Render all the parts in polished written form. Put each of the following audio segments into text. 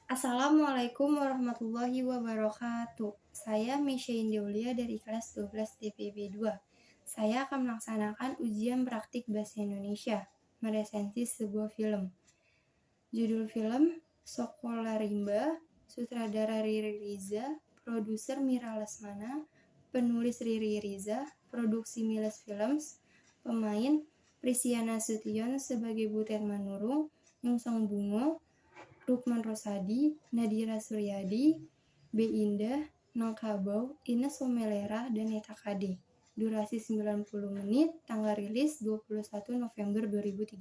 Assalamualaikum warahmatullahi wabarakatuh. Saya Misha Indaulia dari kelas 12 TPB 2. Saya akan melaksanakan ujian praktik bahasa Indonesia, meresensi sebuah film. Judul film Sekolah Rimba, sutradara Riri Riza, produser Mira Lesmana, penulis Riri Riza, produksi Miles Films, pemain Prisiana Sution sebagai Butet Manurung, Nyungsong Bungo, Lukman Rosadi, Nadira Suryadi, B. Indah, Nong Kabau, Ines Womelera, dan Neta Kade. Durasi 90 menit, tanggal rilis 21 November 2013.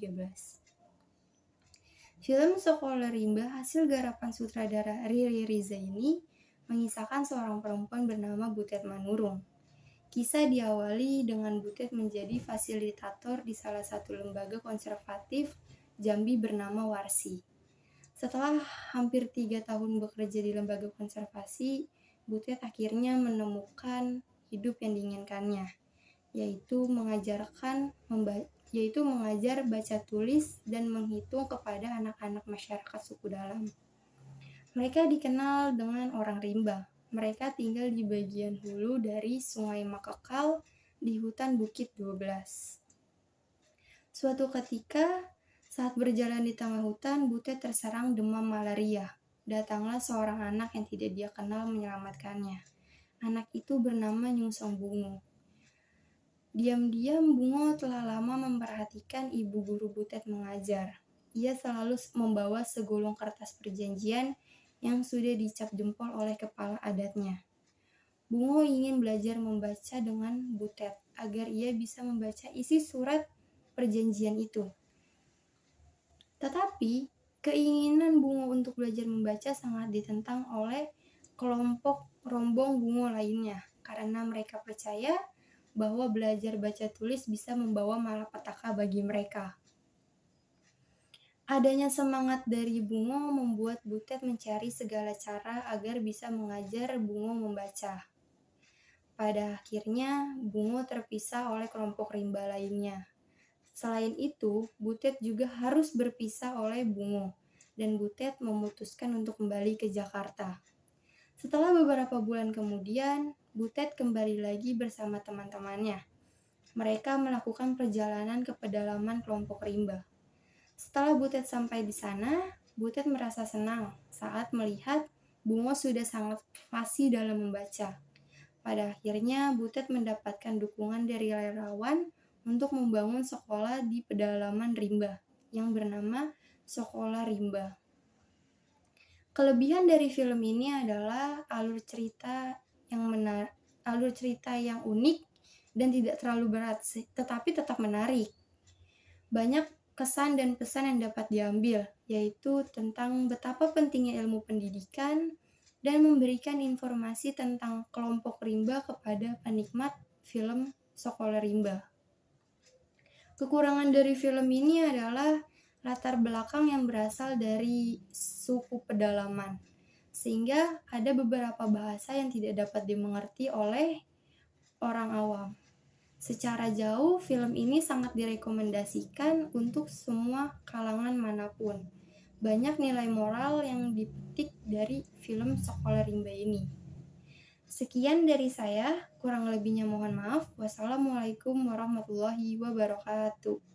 Film Sekolah Rimba hasil garapan sutradara Riri Riza ini mengisahkan seorang perempuan bernama Butet Manurung. Kisah diawali dengan Butet menjadi fasilitator di salah satu lembaga konservatif Jambi bernama Warsi. Setelah hampir 3 tahun bekerja di lembaga konservasi, Butet akhirnya menemukan hidup yang diinginkannya, yaitu mengajar baca tulis dan menghitung kepada anak-anak masyarakat suku dalam. Mereka dikenal dengan orang rimba. Mereka tinggal di bagian hulu dari Sungai Makekal di hutan Bukit 12. Suatu ketika, saat berjalan di tengah hutan, Butet terserang demam malaria. Datanglah seorang anak yang tidak dia kenal menyelamatkannya. Anak itu bernama Nyungsong Bungo. Diam-diam Bungo telah lama memperhatikan ibu guru Butet mengajar. Ia selalu membawa segulung kertas perjanjian yang sudah dicap jempol oleh kepala adatnya. Bungo ingin belajar membaca dengan Butet agar ia bisa membaca isi surat perjanjian itu. Tetapi, keinginan Bungo untuk belajar membaca sangat ditentang oleh kelompok rombong Bungo lainnya, karena mereka percaya bahwa belajar baca tulis bisa membawa malapetaka bagi mereka. Adanya semangat dari Bungo membuat Butet mencari segala cara agar bisa mengajar Bungo membaca. Pada akhirnya, Bungo terpisah oleh kelompok rimba lainnya. Selain itu, Butet juga harus berpisah oleh Bungo, dan Butet memutuskan untuk kembali ke Jakarta. Setelah beberapa bulan kemudian, Butet kembali lagi bersama teman-temannya. Mereka melakukan perjalanan ke pedalaman kelompok rimba. Setelah Butet sampai di sana, Butet merasa senang saat melihat Bungo sudah sangat fasih dalam membaca. Pada akhirnya, Butet mendapatkan dukungan dari relawan untuk membangun sekolah di pedalaman rimba yang bernama Sekolah Rimba. Kelebihan dari film ini adalah alur cerita yang unik dan tidak terlalu berat, tetapi tetap menarik. Banyak kesan dan pesan yang dapat diambil, yaitu tentang betapa pentingnya ilmu pendidikan dan memberikan informasi tentang kelompok rimba kepada penikmat film Sekolah Rimba. Kekurangan dari film ini adalah latar belakang yang berasal dari suku pedalaman, sehingga ada beberapa bahasa yang tidak dapat dimengerti oleh orang awam. Secara jauh, film ini sangat direkomendasikan untuk semua kalangan manapun. Banyak nilai moral yang dipetik dari film Sekolah Rimba ini. Sekian dari saya, kurang lebihnya mohon maaf. Wassalamualaikum warahmatullahi wabarakatuh.